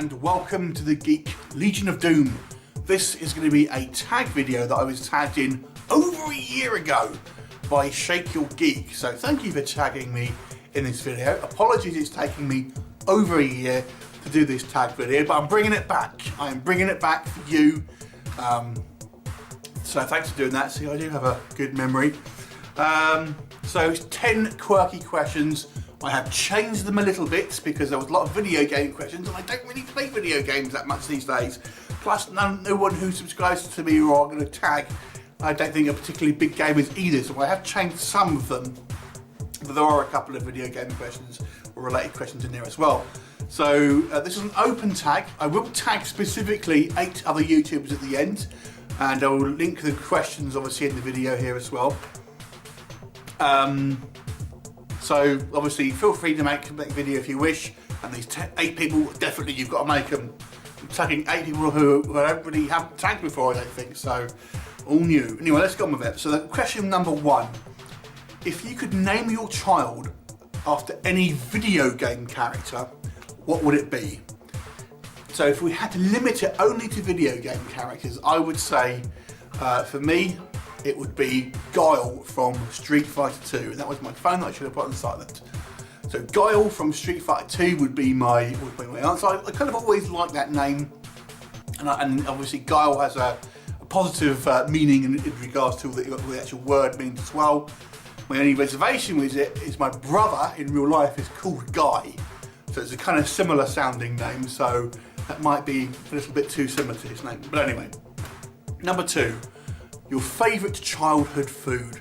and welcome to the Geek Legion of Doom. This is going to be a tag video that I was tagged in over a year ago by shakeurgeek. So thank you for tagging me in this video. Apologies it's taking me over a year to do this tag video, but I'm bringing it back. I am bringing it back for you. So thanks for doing that. See, I do have a good memory. So 10 quirky questions. I have changed them a little bit because there was a lot of video game questions and I don't really play video games that much these days. Plus no one who subscribes to me or I'm going to tag, I don't think are particularly big gamers either, so I have changed some of them. But there are a couple of video game questions or related questions in there as well. So this is an open tag. I will tag specifically 8 other YouTubers at the end, and I will link the questions obviously in the video here as well. So obviously feel free to make a video if you wish, and these 8 people, definitely you've got to make them. I'm tagging 8 people who I don't really have tagged before, I don't think, so all new. Anyway, let's get on with it. So the question number 1, if you could name your child after any video game character, what would it be? So if we had to limit it only to video game characters, I would say, for me, it would be Guile from Street Fighter 2. And that was my phone that I should have put on silent. So Guile from Street Fighter 2 would be my answer. I kind of always liked that name. And obviously Guile has a positive meaning in regards to the actual word means as well. My only reservation with it is my brother in real life is called Guy. So it's a kind of similar sounding name, so that might be a little bit too similar to his name. But anyway, number 2. Your favourite childhood food.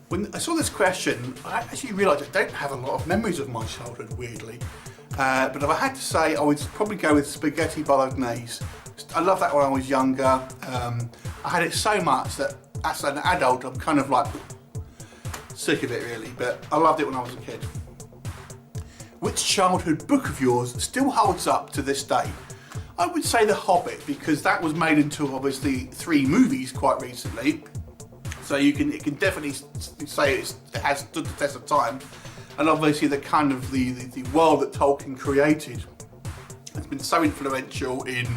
When I saw this question, I actually realised I don't have a lot of memories of my childhood, weirdly. But if I had to say, I would probably go with spaghetti bolognese. I loved that when I was younger. I had it so much that as an adult, I'm kind of like sick of it really, but I loved it when I was a kid. Which childhood book of yours still holds up to this day? I would say The Hobbit, because that was made into obviously 3 movies quite recently. So it can definitely say it has stood the test of time. And obviously the kind of the world that Tolkien created has been so influential in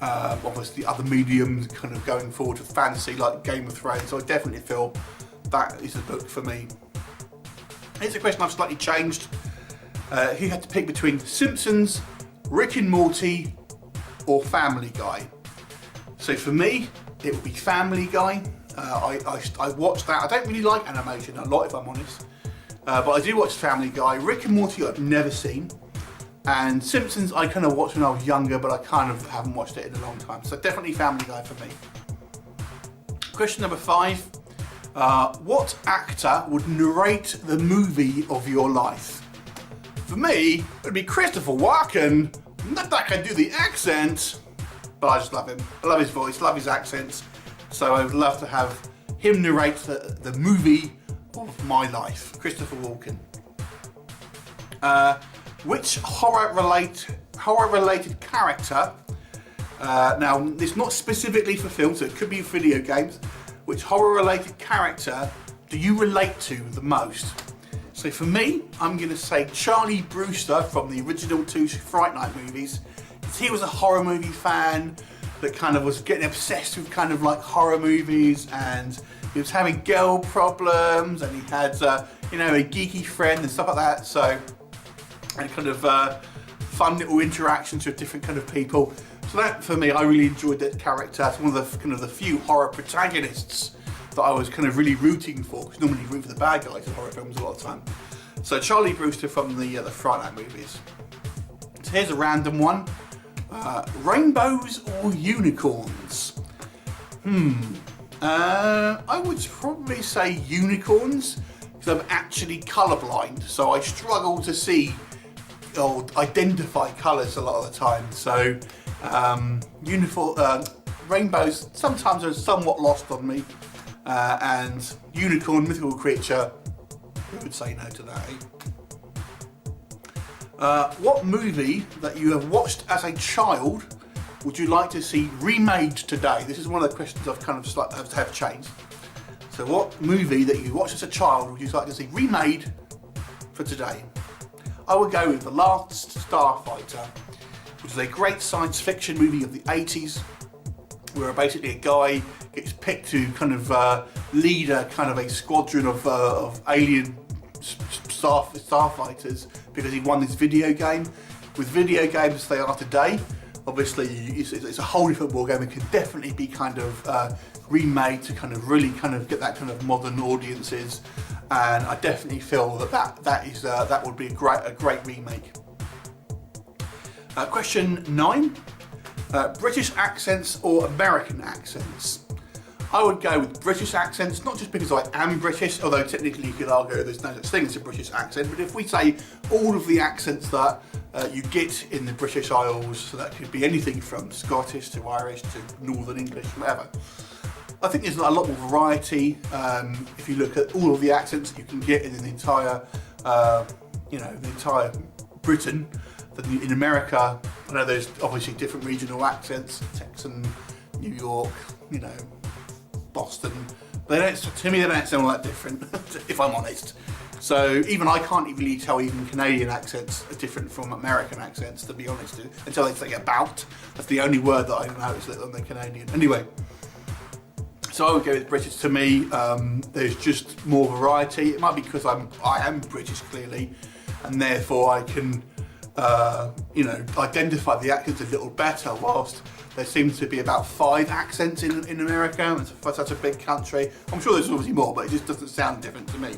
obviously other mediums kind of going forward with fantasy like Game of Thrones. So I definitely feel that is a book for me. Here's a question I've slightly changed. If you had to pick between Simpsons, Rick and Morty, or Family Guy. So for me, it would be Family Guy. I watched that. I don't really like animation a lot, if I'm honest. But I do watch Family Guy. Rick and Morty I've never seen. And Simpsons I kind of watched when I was younger, but I kind of haven't watched it in a long time. So definitely Family Guy for me. Question number 5. What actor would narrate the movie of your life? For me, it would be Christopher Walken. Not that I can do the accent, but I just love him. I love his voice, love his accents. So I would love to have him narrate the movie of my life, Christopher Walken. Which horror-related character, now it's not specifically for film, so it could be video games, which horror-related character do you relate to the most? So for me, I'm going to say Charlie Brewster from the original 2 Fright Night movies. He was a horror movie fan that kind of was getting obsessed with kind of like horror movies, and he was having girl problems, and he had you know, a geeky friend and stuff like that. So and kind of fun little interactions with different kind of people. So that for me, I really enjoyed that character. It's one of the kind of the few horror protagonists that I was kind of really rooting for, because normally you root for the bad guys in horror films a lot of the time. So Charlie Brewster from the Fright Night movies. So here's a random one. Rainbows or unicorns? I would probably say unicorns, because I'm actually colourblind, so I struggle to see or identify colours a lot of the time. So rainbows sometimes are somewhat lost on me. And unicorn, mythical creature, who would say no to that, eh? What movie that you have watched as a child would you like to see remade today? This is one of the questions I've kind of have changed. So what movie that you watched as a child would you like to see remade for today? I would go with The Last Starfighter, which is a great science fiction movie of the 80s, where basically a guy gets picked to kind of lead a kind of a squadron of alien starfighters because he won this video game. With video games as they are today, obviously it's a whole different ball game. It can definitely be kind of remade to kind of really kind of get that kind of modern audiences, and I definitely feel that would be a great remake. Question 9. British accents or American accents? I would go with British accents, not just because I am British, although technically you could argue there's no such thing as a British accent, but if we say all of the accents that you get in the British Isles, so that could be anything from Scottish to Irish to Northern English, whatever. I think there's a lot more variety if you look at all of the accents that you can get in the entire, the entire Britain. In America, I know there's obviously different regional accents, Texan, New York, Boston. To me, they don't sound all that different, if I'm honest. So even I can't really tell even Canadian accents are different from American accents, to be honest, until they say about. That's the only word that I know is on the Canadian. Anyway, so I would go with British. To me, there's just more variety. It might be because I am British, clearly, and therefore I can identify the accents a little better, whilst there seems to be about 5 accents in America. For such a big country. I'm sure there's obviously more, but it just doesn't sound different to me.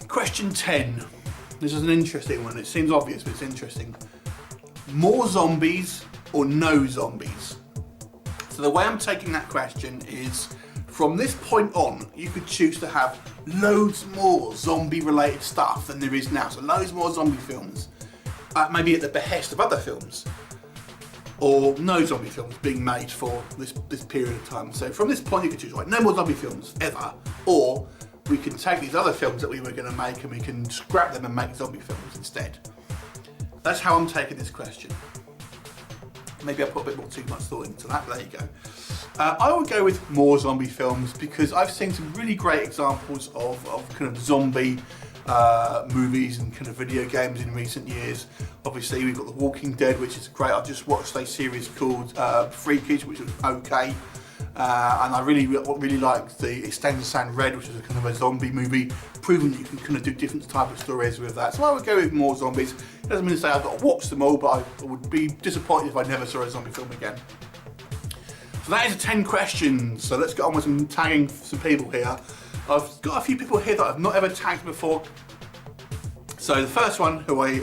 Question 10. This is an interesting one. It seems obvious, but it's interesting. More zombies or no zombies? So the way I'm taking that question is, from this point on, you could choose to have loads more zombie-related stuff than there is now. So loads more zombie films, maybe at the behest of other films, or no zombie films being made for this period of time. So from this point, you could choose, right, no more zombie films ever, or we can take these other films that we were going to make and we can scrap them and make zombie films instead. That's how I'm taking this question. Maybe I put a bit too much thought into that, but there you go. I would go with more zombie films because I've seen some really great examples of kind of zombie movies and kind of video games in recent years. Obviously we've got The Walking Dead, which is great. I've just watched a series called Freakish, which was okay. And I really liked the Extended San Red, which is a kind of a zombie movie, proving that you can kind of do different type of stories with that. So I would go with more zombies. It doesn't mean to say I've got to watch them all, but I would be disappointed if I never saw a zombie film again. So that is 10 questions. So let's get on with some tagging some people here. I've got a few people here that I've not ever tagged before. So the first one, who I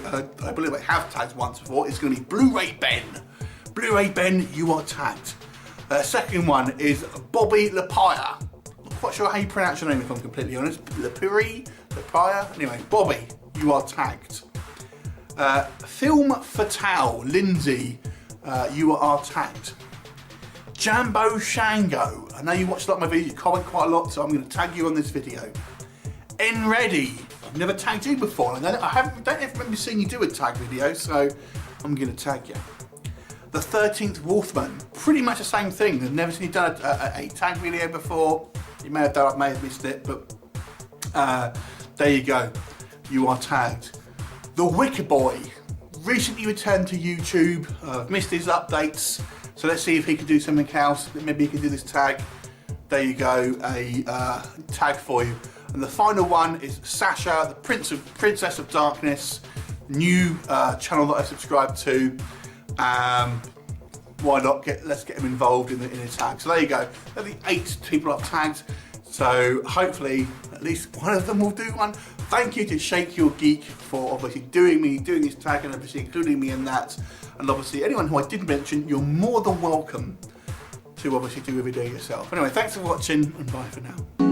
believe I have tagged once before, is going to be Blu-ray Benn. Blu-ray Benn, you are tagged. Second one is Bobby Lepire. Not quite sure how you pronounce your name, if I'm completely honest. Lepire? Anyway, Bobby, you are tagged. Filmme Fatale, Lindsay, you are tagged. Jambo Shango, I know you watch a lot of my videos, you comment quite a lot, so I'm going to tag you on this video. Nready, I've never tagged you before, and I don't ever remember seeing you do a tag video, so I'm going to tag you. The 13th Wolfman, pretty much the same thing. I've never seen you done a tag video before. You may have done, I may have missed it, but there you go. You are tagged. TheWickerBoy, recently returned to YouTube. I've missed his updates, so let's see if he can do something else. Maybe he can do this tag. There you go, a tag for you. And the final one is Sasha, the Princess of Darkness, new channel that I subscribed to. Why not? Let's get him involved in the tag. So there you go. There are the 8 people I've tagged. So hopefully at least one of them will do one. Thank you to shakeurgeek for obviously doing this tag and obviously including me in that. And obviously anyone who I did mention, you're more than welcome to obviously do a video yourself. Anyway, thanks for watching and bye for now.